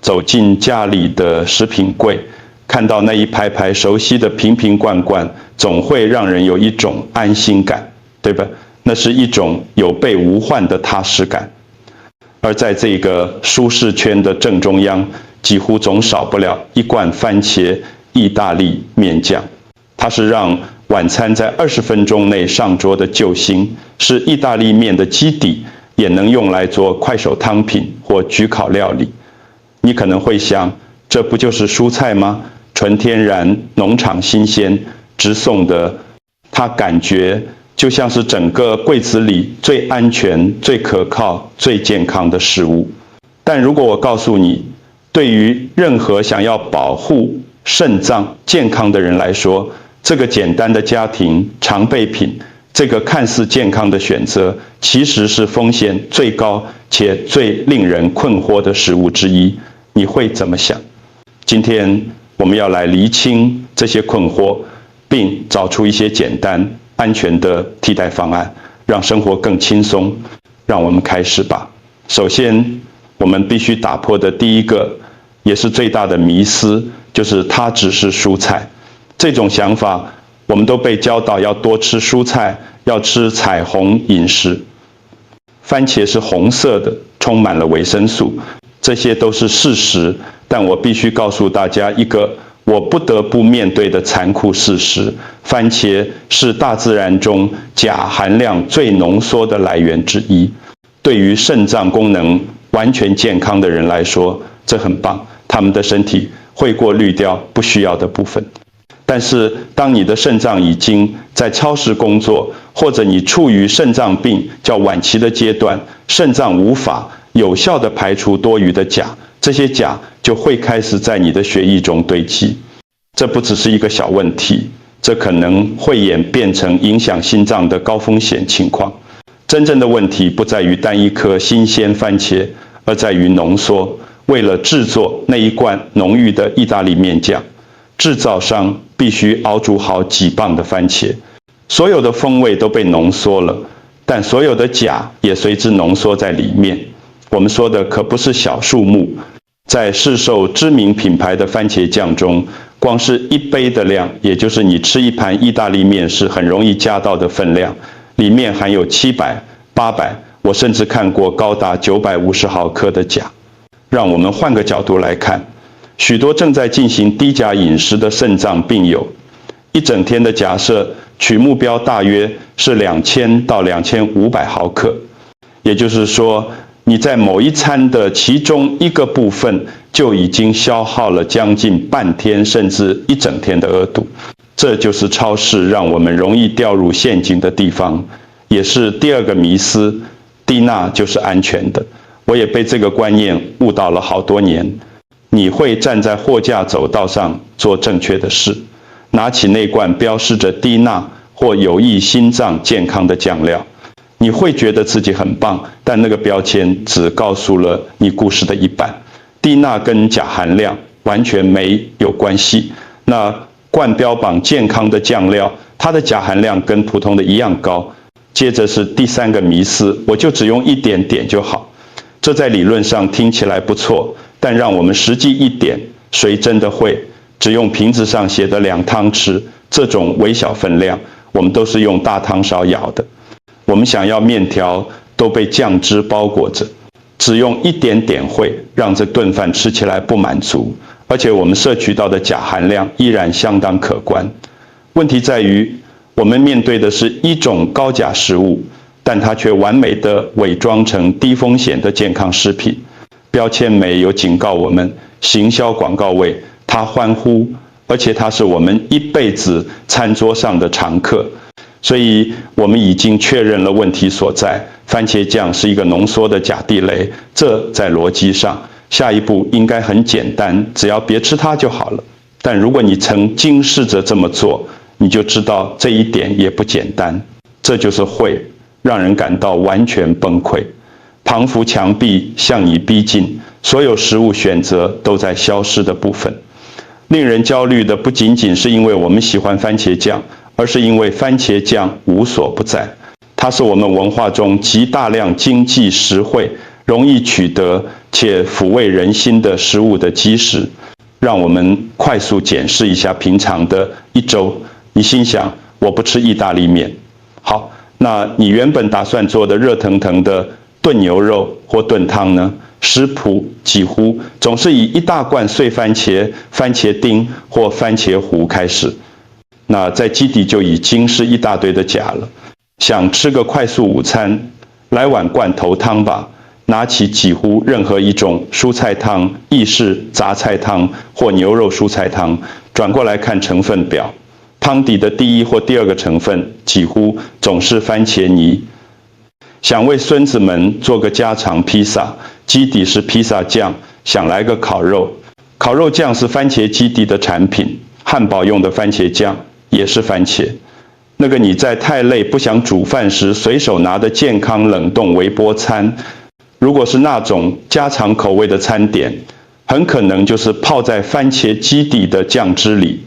走进家里的食品柜，看到那一排排熟悉的瓶瓶罐罐，总会让人有一种安心感，对吧？那是一种有备无患的踏实感。而在这个舒适圈的正中央，几乎总少不了一罐番茄意大利面酱。它是让晚餐在20分钟内上桌的救星，是意大利面的基底，也能用来做快手汤品或焗烤料理。你可能会想，这不就是蔬菜吗？纯天然、农场新鲜、直送的，它感觉就像是整个柜子里最安全、最可靠、最健康的食物。但如果我告诉你，对于任何想要保护肾脏健康的人来说，这个简单的家庭常备品，这个看似健康的选择，其实是风险最高且最令人困惑的食物之一，你会怎么想？今天我们要来厘清这些困惑，并找出一些简单安全的替代方案，让生活更轻松。让我们开始吧。首先，我们必须打破的第一个，也是最大的迷思，就是它只是蔬菜。这种想法，我们都被教导要多吃蔬菜，要吃彩虹饮食。番茄是红色的，充满了维生素，这些都是事实。但我必须告诉大家一个我不得不面对的残酷事实：番茄是大自然中钾含量最浓缩的来源之一。对于肾脏功能完全健康的人来说，这很棒，他们的身体会过滤掉不需要的部分。但是，当你的肾脏已经在超时工作，或者你处于肾脏病较晚期的阶段，肾脏无法有效地排除多余的钾，这些钾就会开始在你的血液中堆积。这不只是一个小问题，这可能会演变成影响心脏的高风险情况。真正的问题不在于单一颗新鲜番茄，而在于浓缩。为了制作那一罐浓郁的意大利面酱，制造商必须熬煮好几磅的番茄，所有的风味都被浓缩了，但所有的钾也随之浓缩在里面。我们说的可不是小数目，在市售知名品牌的番茄酱中，光是一杯的量，也就是你吃一盘意大利面时很容易加到的分量，里面含有700、800，我甚至看过高达950毫克的钾。让我们换个角度来看，许多正在进行低钾饮食的肾脏病友，一整天的假设取目标大约是2000到2500毫克，也就是说，你在某一餐的其中一个部分就已经消耗了将近半天甚至一整天的额度。这就是超市让我们容易掉入陷阱的地方，也是第二个迷思，低钠就是安全的。我也被这个观念误导了好多年。你会站在货架走道上做正确的事，拿起那罐标示着低钠或有益心脏健康的酱料，你会觉得自己很棒，但那个标签只告诉了你故事的一半。低钠跟钾含量完全没有关系。那罐标榜健康的酱料，它的钾含量跟普通的一样高。接着是第三个迷思，我就只用一点点就好。这在理论上听起来不错，但让我们实际一点，谁真的会只用瓶子上写的2汤匙这种微小分量？我们都是用大汤勺舀的。我们想要面条都被酱汁包裹着，只用一点点会让这顿饭吃起来不满足，而且我们摄取到的钾含量依然相当可观。问题在于，我们面对的是一种高钾食物，但它却完美地伪装成低风险的健康食品。标签没有警告我们，行销广告位它欢呼，而且它是我们一辈子餐桌上的常客。所以我们已经确认了问题所在，番茄酱是一个浓缩的钾地雷，这在逻辑上，下一步应该很简单，只要别吃它就好了。但如果你曾经试着这么做，你就知道这一点也不简单。这就是会让人感到完全崩溃，庞幅墙壁向你逼近，所有食物选择都在消失的部分。令人焦虑的不仅仅是因为我们喜欢番茄酱，而是因为番茄酱无所不在。它是我们文化中极大量经济实惠、容易取得且抚慰人心的食物的基石。让我们快速检视一下平常的一周。你心想，我不吃意大利面。好，那你原本打算做的热腾腾的炖牛肉或炖汤呢？食谱几乎总是以一大罐碎番茄、番茄丁或番茄糊开始。那在基底就已经是一大堆的钾了。想吃个快速午餐，来碗罐头汤吧。拿起几乎任何一种蔬菜汤、意式杂菜汤或牛肉蔬菜汤，转过来看成分表，汤底的第一或第二个成分几乎总是番茄泥。想为孙子们做个家常披萨，基底是披萨酱，想来个烤肉，烤肉酱是番茄基底的产品，汉堡用的番茄酱也是番茄。那个你在太累不想煮饭时随手拿的健康冷冻微波餐，如果是那种家常口味的餐点，很可能就是泡在番茄基底的酱汁里。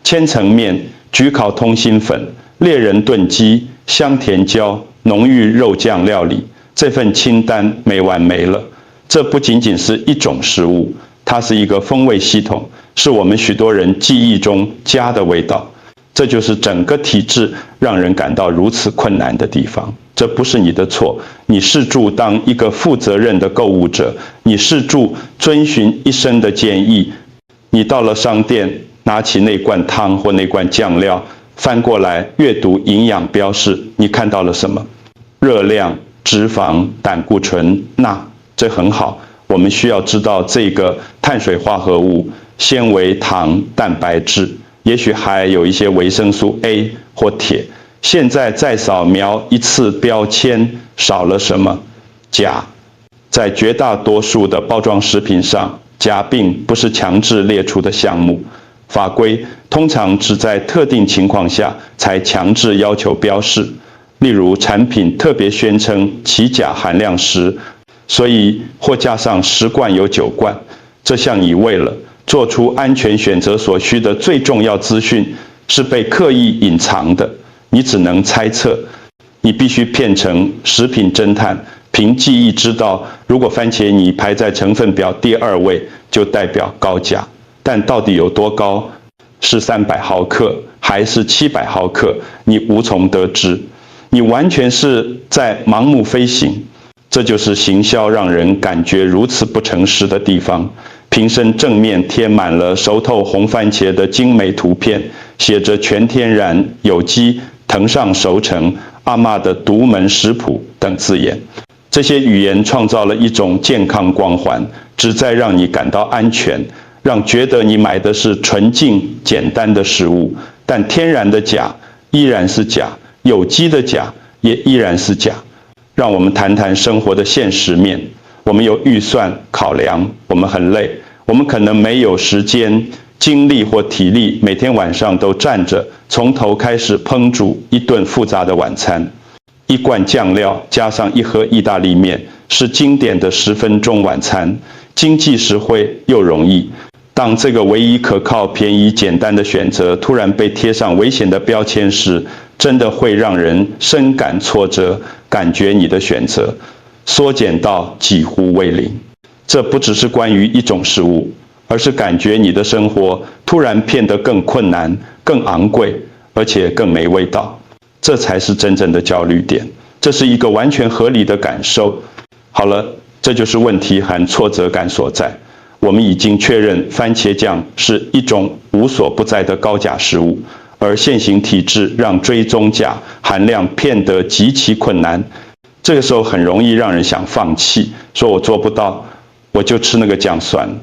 千层面、焗烤通心粉、猎人炖鸡、香甜椒、浓郁肉酱料理，这份清单没完没了。这不仅仅是一种食物，它是一个风味系统，是我们许多人记忆中家的味道。这就是整个体制让人感到如此困难的地方。这不是你的错，你试图当一个负责任的购物者，你试图遵循医生的建议，你到了商店，拿起那罐汤或那罐酱料，翻过来阅读营养标示，你看到了什么？热量、脂肪、胆固醇、钠，这很好。我们需要知道这个碳水化合物、纤维、糖、蛋白质，也许还有一些维生素 A 或铁。现在再扫描一次标签，少了什么？钾。在绝大多数的包装食品上，钾并不是强制列出的项目。法规通常只在特定情况下才强制要求标示，例如产品特别宣称其钾含量10，所以货架上10罐有9罐。这项已为了做出安全选择所需的最重要资讯是被刻意隐藏的。你只能猜测，你必须变成食品侦探，凭记忆知道，如果番茄泥排在成分表第2位，就代表高钾。但到底有多高？是300毫克还是700毫克？你无从得知。你完全是在盲目飞行。这就是行销让人感觉如此不诚实的地方。瓶身正面贴满了熟透红番茄的精美图片，写着全天然、有机、藤上熟成、阿嬷的独门食谱等字眼。这些语言创造了一种健康光环，旨在让你感到安全，让觉得你买的是纯净简单的食物。但天然的钾依然是钾，有机的钾也依然是钾。让我们谈谈生活的现实面。我们有预算考量，我们很累，我们可能没有时间、精力或体力，每天晚上都站着，从头开始烹煮一顿复杂的晚餐。1罐酱料加上1盒意大利面，是经典的10分钟晚餐，经济实惠又容易。当这个唯一可靠、便宜、简单的选择突然被贴上危险的标签时，真的会让人深感挫折，感觉你的选择缩减到几乎为零。这不只是关于一种食物，而是感觉你的生活突然变得更困难、更昂贵，而且更没味道。这才是真正的焦虑点。这是一个完全合理的感受。好了，这就是问题和挫折感所在。我们已经确认番茄酱是一种无所不在的高钾食物，而现行体制让追踪钾含量变得极其困难。这个时候很容易让人想放弃，说我做不到，我就吃那个酱算了。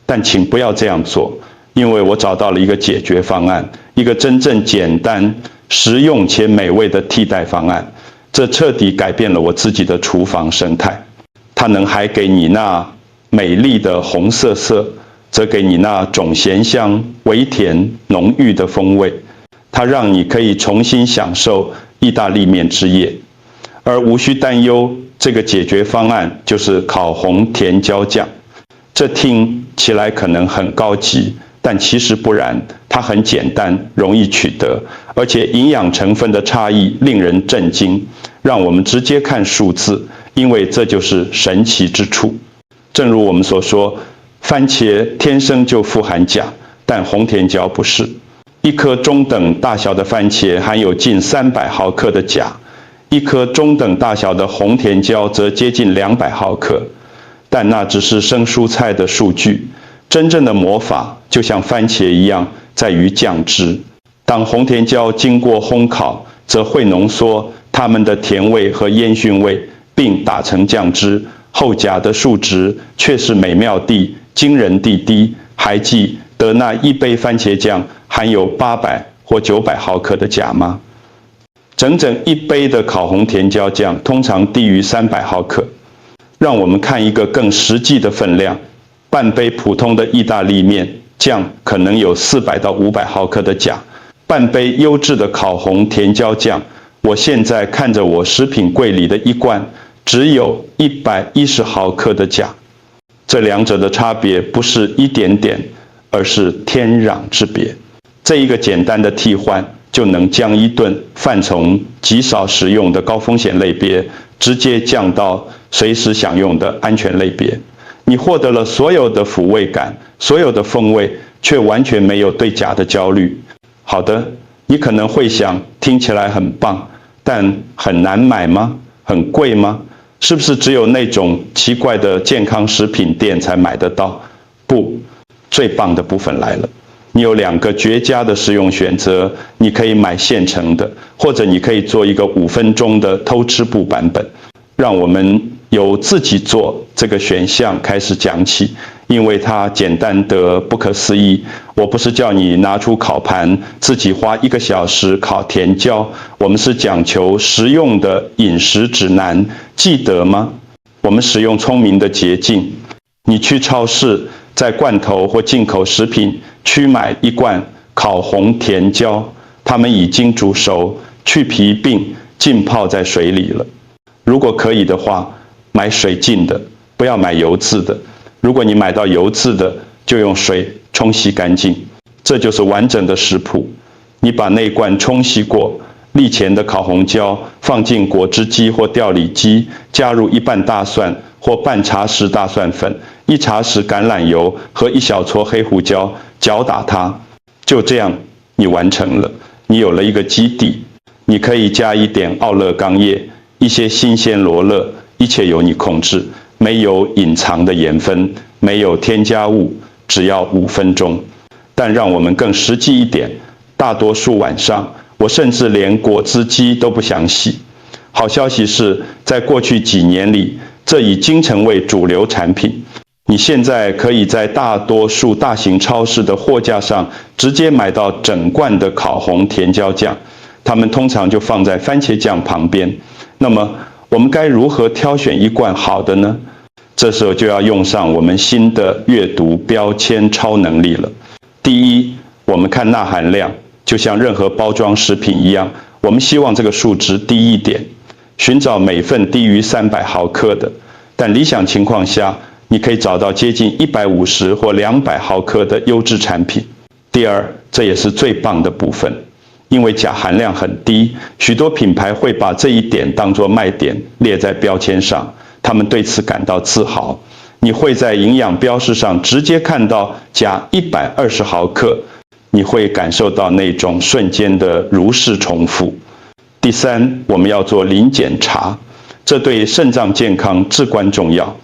但请不要这样做，因为我找到了一个解决方案，一个真正简单、实用且美味的替代方案。这彻底改变了我自己的厨房生态。它能还给你那美丽的红色，则给你那种咸香、微甜、浓郁的风味。它让你可以重新享受意大利面之夜。而无需担忧，这个解决方案就是烤红甜椒酱。这听起来可能很高级，但其实不然，它很简单，容易取得，而且营养成分的差异令人震惊。让我们直接看数字，因为这就是神奇之处。正如我们所说，番茄天生就富含钾，但红甜椒不是。一颗中等大小的番茄含有近300毫克的钾，一颗中等大小的红甜椒则接近200毫克。但那只是生蔬菜的数据，真正的魔法就像番茄一样，在于酱汁。当红甜椒经过烘烤，则会浓缩它们的甜味和烟熏味，并打成酱汁。后钾的数值却是美妙地、惊人地低。还记得那一杯番茄酱含有800或900毫克的钾吗？整整一杯的烤红甜椒酱通常低于300毫克。让我们看一个更实际的分量，半杯普通的意大利面酱可能有400到500毫克的钾，半杯优质的烤红甜椒酱，我现在看着我食品柜里的一罐，只有110毫克的钾。这两者的差别不是一点点，而是天壤之别。这一个简单的替换，就能将一顿饭从极少食用的高风险类别，直接降到随时享用的安全类别。你获得了所有的抚慰感，所有的风味，却完全没有对钾的焦虑。好的，你可能会想，听起来很棒，但很难买吗？很贵吗？是不是只有那种奇怪的健康食品店才买得到？不，最棒的部分来了。你有2个绝佳的食用选择，你可以买现成的，或者你可以做一个5分钟的偷吃步版本。让我们由自己做这个选项开始讲起，因为它简单得不可思议。我不是叫你拿出烤盘，自己花1个小时烤甜椒，我们是讲求实用的饮食指南，记得吗？我们使用聪明的捷径。你去超市，在罐头或进口食品区买一罐烤红甜椒，它们已经煮熟、去皮并浸泡在水里了。如果可以的话，买水浸的，不要买油渍的。如果你买到油渍的，就用水冲洗干净。这就是完整的食谱。你把那罐冲洗过沥前的烤红椒放进果汁机或调理机，加入1瓣大蒜或半茶匙大蒜粉、1茶匙橄榄油和1小撮黑胡椒，搅打它。就这样，你完成了，你有了一个基底。你可以加一点奥勒冈叶，一些新鲜罗勒，一切由你控制，没有隐藏的盐分，没有添加物，只要5分钟。但让我们更实际一点，大多数晚上，我甚至连果汁机都不想洗。好消息是，在过去几年里，这已经成为主流产品。你现在可以在大多数大型超市的货架上直接买到整罐的烤红甜椒酱，它们通常就放在番茄酱旁边。那么，我们该如何挑选一罐好的呢？这时候就要用上我们新的阅读标签超能力了。第一，我们看钠含量，就像任何包装食品一样，我们希望这个数值低一点，寻找每份低于300毫克的。但理想情况下，你可以找到接近150或200毫克的优质产品。第二，这也是最棒的部分，因为钾含量很低，许多品牌会把这一点当作卖点列在标签上，他们对此感到自豪。你会在营养标示上直接看到钾120毫克，你会感受到那种瞬间的如释重负。第三，我们要做磷检查，这对肾脏健康至关重要。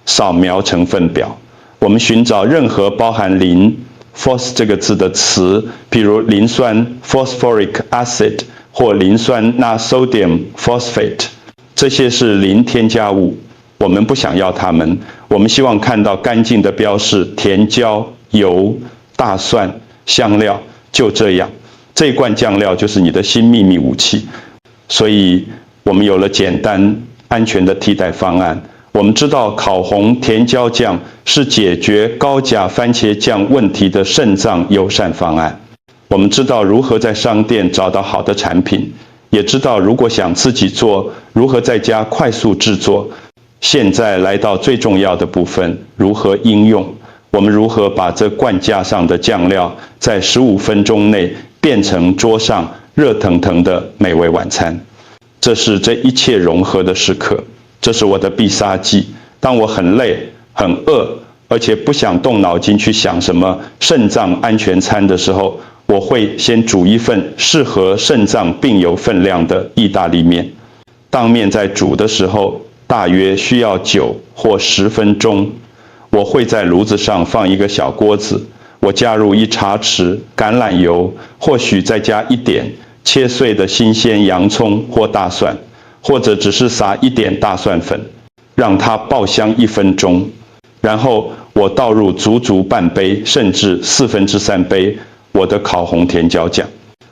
扫描成分表，我们寻找任何包含磷 phos 这个字的词，譬如磷酸 phosphoric acid 或磷酸钠 sodium phosphate， 这些是磷添加物，我们不想要它们，我们希望看到干净的标示，甜椒、油、大蒜、香料，就这样。这一罐酱料就是你的新秘密武器。所以我们有了简单安全的替代方案。我们知道烤红甜椒酱是解决高钾番茄酱问题的肾脏友善方案。我们知道如何在商店找到好的产品，也知道如果想自己做，如何在家快速制作。现在来到最重要的部分，如何应用。我们如何把这罐架上的酱料在15分钟内变成桌上热腾腾的美味晚餐。这是这一切融合的时刻，这是我的必杀技。当我很累、很饿，而且不想动脑筋去想什么肾脏安全餐的时候，我会先煮一份适合肾脏病友分量的意大利面。当面在煮的时候，大约需要9或10分钟。我会在炉子上放一个小锅子，我加入1茶匙橄榄油，或许再加一点切碎的新鲜洋葱或大蒜，或者只是撒一点大蒜粉，让它爆香1分钟。然后我倒入足半杯，甚至3/4杯我的烤红甜椒酱。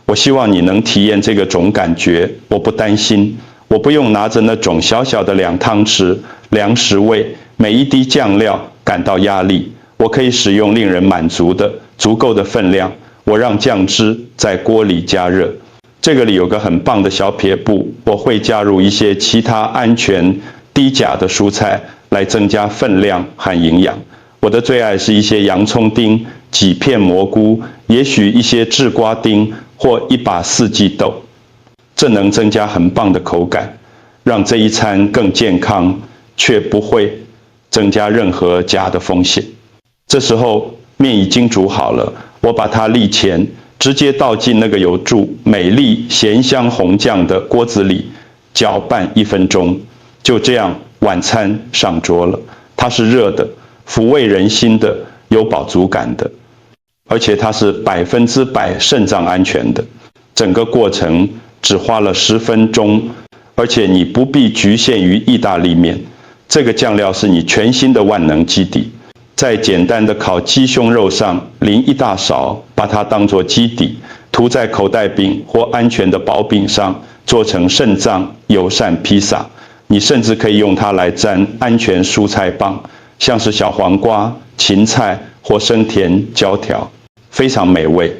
我希望你能体验这个种感觉。我不担心，我不用拿着那种小小的2汤匙量食味，每一滴酱料感到压力。我可以使用令人满足的足够的分量。我让酱汁在锅里加热。这个里有个很棒的小撇步，我会加入一些其他安全低钾的蔬菜来增加分量和营养。我的最爱是一些洋葱丁、几片蘑菇，也许一些制瓜丁或一把四季豆。这能增加很棒的口感，让这一餐更健康，却不会增加任何钾的风险。这时候面已经煮好了，我把它沥前，直接倒进那个有注美丽咸香红酱的锅子里，搅拌1分钟。就这样，晚餐上桌了。它是热的，抚慰人心的，有饱足感的，而且它是100%肾脏安全的。整个过程只花了10分钟，而且你不必局限于意大利面。这个酱料是你全新的万能基底。在简单的烤鸡胸肉上淋1大勺，把它当作基底，涂在口袋饼或安全的薄饼上，做成肾脏友善披萨。你甚至可以用它来沾安全蔬菜棒，像是小黄瓜、芹菜或生甜椒条，非常美味。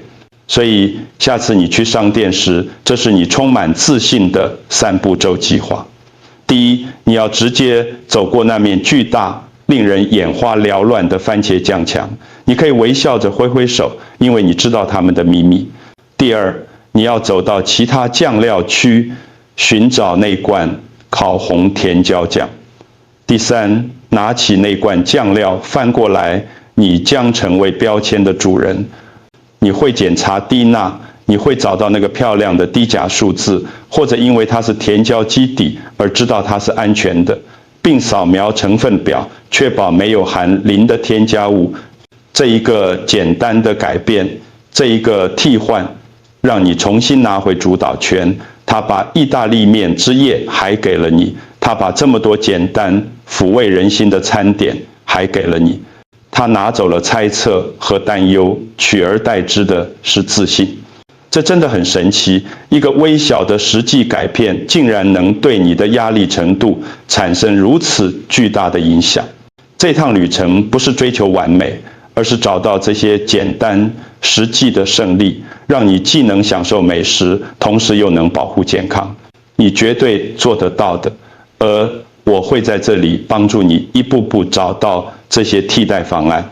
所以下次你去商店时，这是你充满自信的3步骤计划。第一，你要直接走过那面巨大、令人眼花缭乱的番茄酱墙，你可以微笑着挥挥手，因为你知道它们的秘密。第二，你要走到其他酱料区，寻找那罐烤红甜椒酱。第三，拿起那罐酱料翻过来，你将成为标签的主人。你会检查低钠，你会找到那个漂亮的低钾数字，或者因为它是甜椒基底而知道它是安全的，并扫描成分表，确保没有含磷的添加物。这一个简单的改变，这一个替换，让你重新拿回主导权。他把意大利面之夜还给了你，他把这么多简单抚慰人心的餐点还给了你。他拿走了猜测和担忧，取而代之的是自信。这真的很神奇，一个微小的实际改变，竟然能对你的压力程度产生如此巨大的影响。这趟旅程不是追求完美，而是找到这些简单实际的胜利，让你既能享受美食，同时又能保护健康。你绝对做得到的，而我会在这里帮助你一步步找到这些替代方案。